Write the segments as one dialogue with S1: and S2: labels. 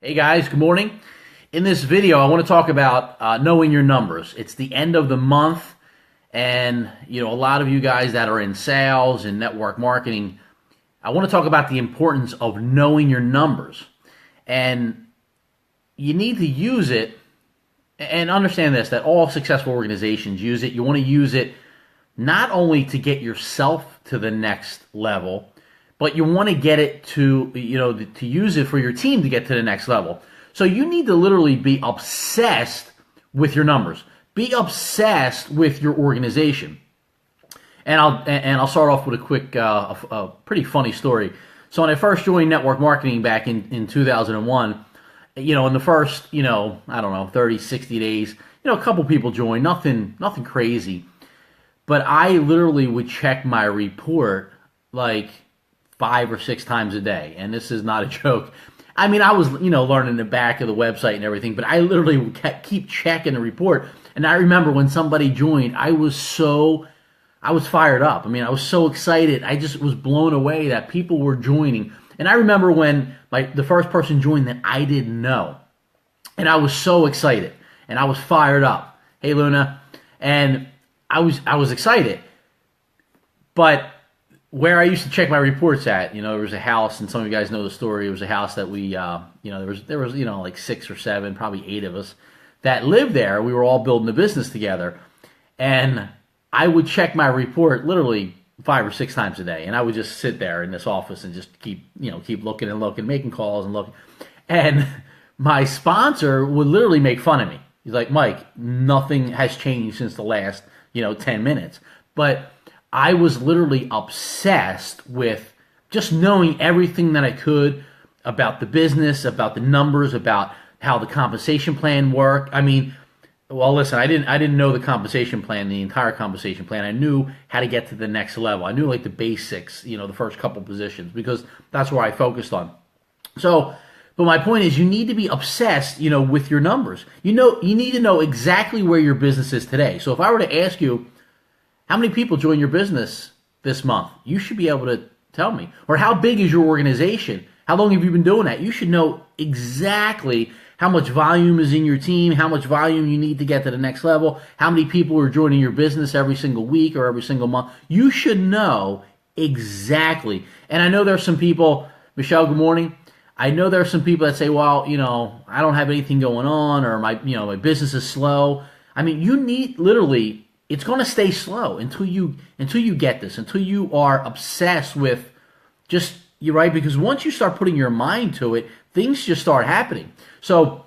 S1: Hey guys, good morning. In this video, I want to talk about knowing your numbers. It's the end of the month, and a lot of you guys that are in sales and network marketing, I want to talk about the importance of knowing your numbers. And you need to use it and understand this, that all successful organizations use it. You want to use it not only to get yourself to the next level, but you want to get it to use it for your team to get to the next level. So you need to literally be obsessed with your numbers. Be obsessed with your organization. And I'll start off with a quick, a pretty funny story. So when I first joined network marketing back in 2001, in the first, 30, 60 days, a couple people joined, nothing crazy. But I literally would check my report like 5 or 6 times a day, and this is not a joke. I mean, I was, learning the back of the website and everything, but I literally would keep checking the report. And I remember when somebody joined, I was fired up. I mean, I was so excited. I just was blown away that people were joining. And I remember when the first person joined that I didn't know, and I was so excited, and I was fired up. Hey, Luna, and I was excited, but where I used to check my reports at, there was a house, and some of you guys know the story. It was a house that we, there was like 6 or 7, probably 8 of us that lived there. We were all building a business together, and I would check my report literally 5 or 6 times a day, and I would just sit there in this office and just keep looking and looking, making calls and looking, and my sponsor would literally make fun of me. He's like, Mike, nothing has changed since the last 10 minutes, but I was literally obsessed with just knowing everything that I could about the business, about the numbers, about how the compensation plan worked. I mean, well, listen, I didn't know the compensation plan, the entire compensation plan. I knew how to get to the next level. I knew like the basics, the first couple positions, because that's where I focused on. So, but my point is, you need to be obsessed, with your numbers. You need to know exactly where your business is today. So if I were to ask you, how many people join your business this month? You should be able to tell me. Or how big is your organization? How long have you been doing that? You should know exactly how much volume is in your team, how much volume you need to get to the next level, how many people are joining your business every single week or every single month. You should know exactly. And I know there's some people, Michelle, good morning. I know there are some people that say, well, I don't have anything going on, or my business is slow. I mean, you need literally, it's going to stay slow until you get this, until you are obsessed with you're right, because once you start putting your mind to it, things just start happening. So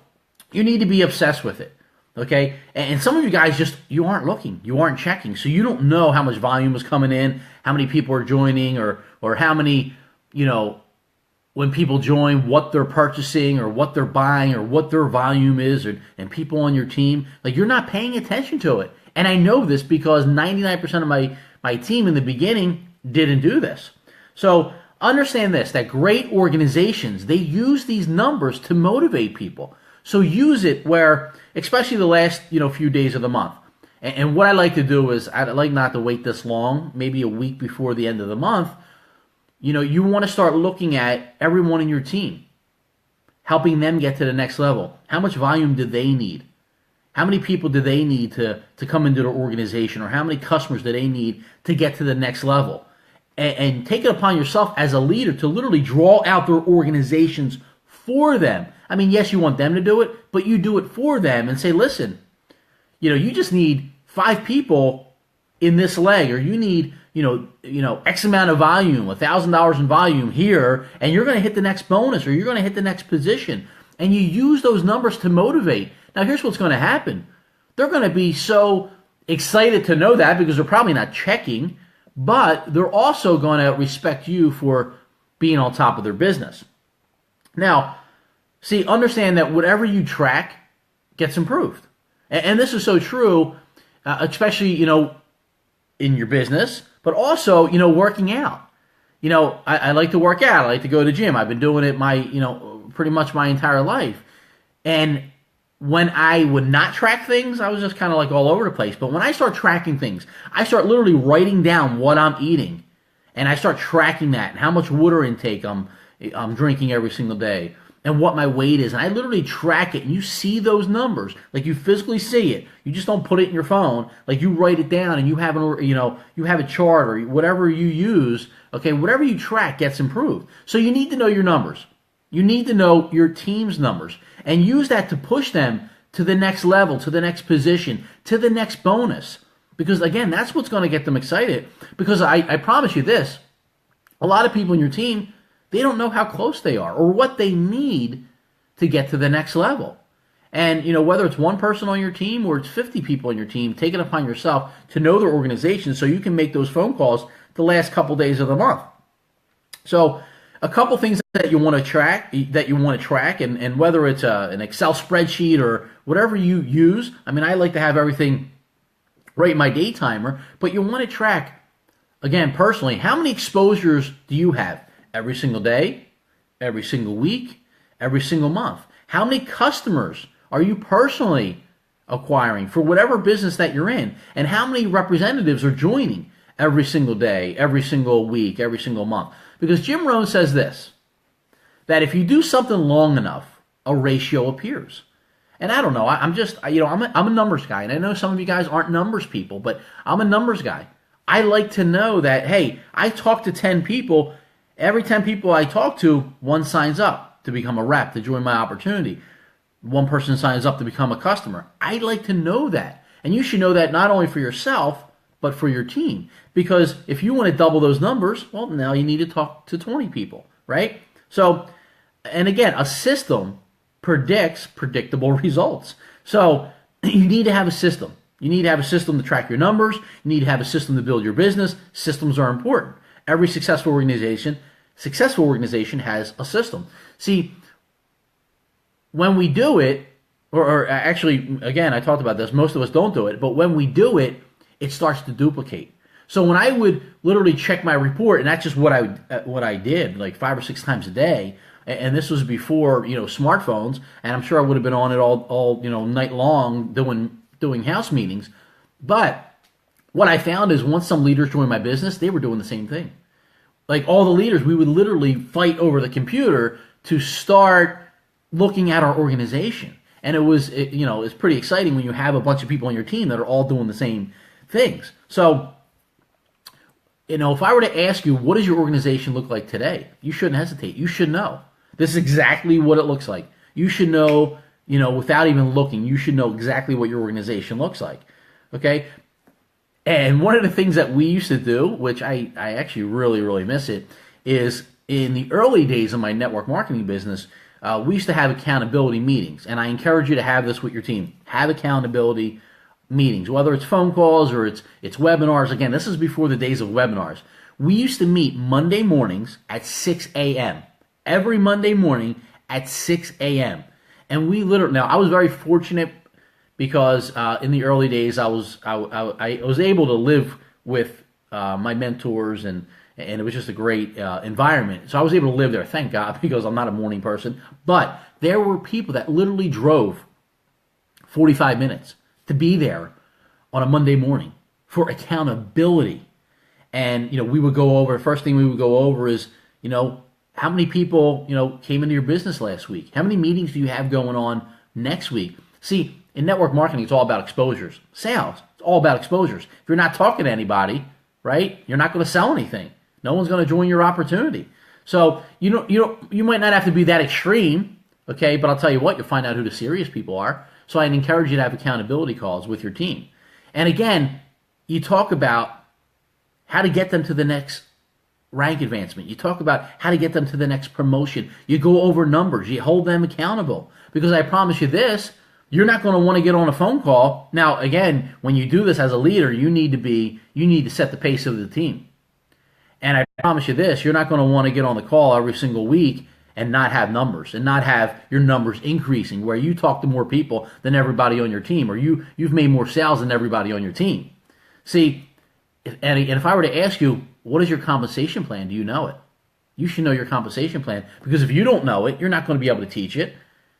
S1: you need to be obsessed with it, okay? And some of you guys you aren't looking, you aren't checking, so you don't know how much volume is coming in, how many people are joining, or how many, when people join, what they're purchasing or what they're buying or what their volume is, and people on your team, like, you're not paying attention to it. And I know this because 99% of my team in the beginning didn't do this. So understand this, that great organizations, they use these numbers to motivate people. So use it where, especially the last few days of the month. And what I like to do is, I like not to wait this long, maybe a week before the end of the month. You want to start looking at everyone in your team, helping them get to the next level. How much volume do they need? How many people do they need to come into their organization, or how many customers do they need to get to the next level? And take it upon yourself as a leader to literally draw out their organizations for them. I mean, yes, you want them to do it, but you do it for them and say, listen, you just need 5 people in this leg, or you need, X amount of volume, $1,000 in volume here, and you're going to hit the next bonus, or you're going to hit the next position. And you use those numbers to motivate. Now, here's what's going to happen. They're going to be so excited to know that, because they're probably not checking, but they're also going to respect you for being on top of their business. Now, see, understand that whatever you track gets improved. And this is so true, especially, in your business, but also, working out. I like to work out. I like to go to the gym. I've been doing it pretty much my entire life. And when I would not track things, I was just kind of like all over the place. But when I start tracking things, I start literally writing down what I'm eating, and I start tracking that and how much water intake I'm drinking every single day, and what my weight is. And I literally track it, and you see those numbers. Like, you physically see it. You just don't put it in your phone. Like, you write it down, and you have you have a chart or whatever you use. Okay, whatever you track gets improved. So you need to know your numbers. You need to know your team's numbers and use that to push them to the next level, to the next position, to the next bonus. Because again, that's what's going to get them excited. Because I promise you this, a lot of people in your team, they don't know how close they are or what they need to get to the next level. And, whether it's one person on your team or it's 50 people on your team, take it upon yourself to know their organization so you can make those phone calls the last couple days of the month. So a couple things that you want to track, and whether it's an Excel spreadsheet or whatever you use. I mean, I like to have everything right in my day timer, but you want to track, again, personally, how many exposures do you have every single day, every single week, every single month? How many customers are you personally acquiring for whatever business that you're in? And how many representatives are joining every single day, every single week, every single month? Because Jim Rohn says this, that if you do something long enough, a ratio appears. And I don't know, I'm a numbers guy, and I know some of you guys aren't numbers people, but I'm a numbers guy. I like to know that, hey, I talk to 10 people, every 10 people I talk to, one signs up to become a rep, to join my opportunity. One person signs up to become a customer. I like to know that. And you should know that not only for yourself, but for your team. Because if you want to double those numbers, well, now you need to talk to 20 people, right? So, and again, a system predicts predictable results. So you need to have a system. You need to have a system to track your numbers. You need to have a system to build your business. Systems are important. Every successful organization has a system. See, when we do it, or actually, again, I talked about this, most of us don't do it, but when we do it, it starts to duplicate. So when I would literally check my report, and that's just what I did, like 5 or 6 times a day, and this was before smartphones, and I'm sure I would have been on it all night long doing house meetings. But what I found is once some leaders joined my business, they were doing the same thing. Like all the leaders, we would literally fight over the computer to start looking at our organization. And it's pretty exciting when you have a bunch of people on your team that are all doing the same things. So, if I were to ask you, what does your organization look like today? You shouldn't hesitate. You should know. This is exactly what it looks like. You should know, without even looking, you should know exactly what your organization looks like. Okay? And one of the things that we used to do, which I actually really, really miss it, is in the early days of my network marketing business, we used to have accountability meetings. And I encourage you to have this with your team. Have accountability meetings, whether it's phone calls or it's webinars. Again, this is before the days of webinars. We used to meet Monday mornings at 6 a.m. Every Monday morning at 6 a.m. And we literally, now I was very fortunate because in the early days I was able to live with my mentors, and it was just a great environment. So I was able to live there, thank God, because I'm not a morning person. But there were people that literally drove 45 minutes to be there on a Monday morning for accountability. And, we would go over, first thing we would go over is, how many people, came into your business last week? How many meetings do you have going on next week? See, in network marketing, it's all about exposures. Sales, it's all about exposures. If you're not talking to anybody, right, you're not going to sell anything. No one's going to join your opportunity. So, you might not have to be that extreme, okay, but I'll tell you what, you'll find out who the serious people are. So I'd encourage you to have accountability calls with your team. And again, you talk about how to get them to the next rank advancement. You talk about how to get them to the next promotion. You go over numbers. You hold them accountable. Because I promise you this, you're not going to want to get on a phone call. Now, again, when you do this as a leader, you need to set the pace of the team. And I promise you this, you're not going to want to get on the call every single week and not have numbers, and not have your numbers increasing where you talk to more people than everybody on your team, or you've made more sales than everybody on your team. See, if I were to ask you, what is your compensation plan? Do you know it? You should know your compensation plan, because if you don't know it, you're not going to be able to teach it.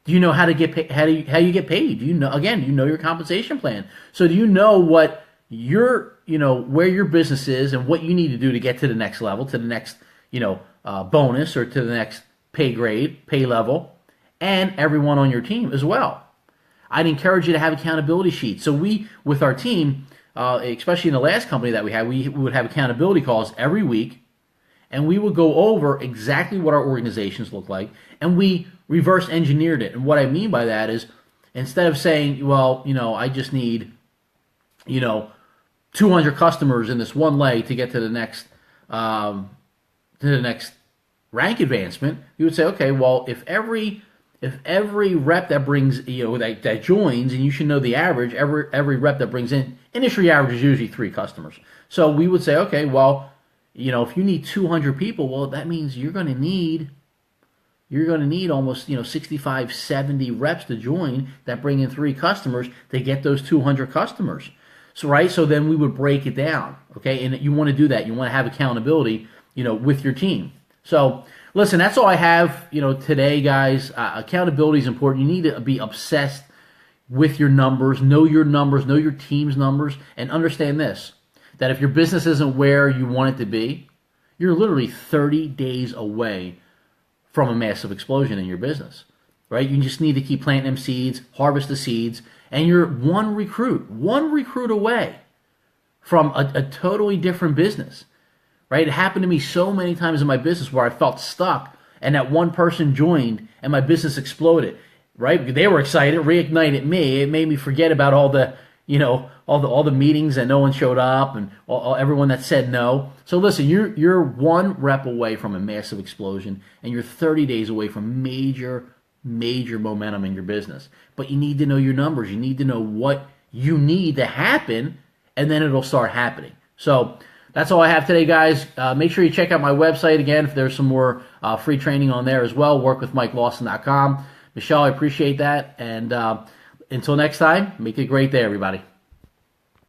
S1: Do you know how to get paid? How you get paid? Do you know your compensation plan? So do you know what where your business is and what you need to do to get to the next level, to the next bonus, or to the next pay grade, pay level? and everyone on your team as well. I'd encourage you to have accountability sheets. So with our team, especially in the last company that we would have accountability calls every week, and we would go over exactly what our organizations look like, and we reverse engineered it. And what I mean by that is, instead of saying, well, I just need, 200 customers in this one leg to get to the next rank advancement, you would say, okay, well, if every rep that brings, that joins, and you should know the average, every rep that brings in, industry average is usually 3 customers. So we would say, okay, well, if you need 200 people, well, that means you're going to need almost 65, 70 reps to join that bring in 3 customers to get those 200 customers. So then we would break it down, okay? And you want to do that. You want to have accountability, with your team. So listen, that's all I have, today, guys. Accountability is important. You need to be obsessed with your numbers, know your team's numbers, and understand this, that if your business isn't where you want it to be, you're literally 30 days away from a massive explosion in your business, right? You just need to keep planting them seeds, harvest the seeds, and you're one recruit away from a totally different business, right? It happened to me so many times in my business where I felt stuck, and that one person joined, and my business exploded, right? They were excited, reignited me. It made me forget about all the, all the meetings and no one showed up, and everyone that said no. So listen, you're one rep away from a massive explosion, and you're 30 days away from major momentum in your business. But you need to know your numbers. You need to know what you need to happen, and then it'll start happening. So that's all I have today, guys. Make sure you check out my website again if there's some more free training on there as well, workwithmikelawson.com. Michelle, I appreciate that. And until next time, make it a great day, everybody.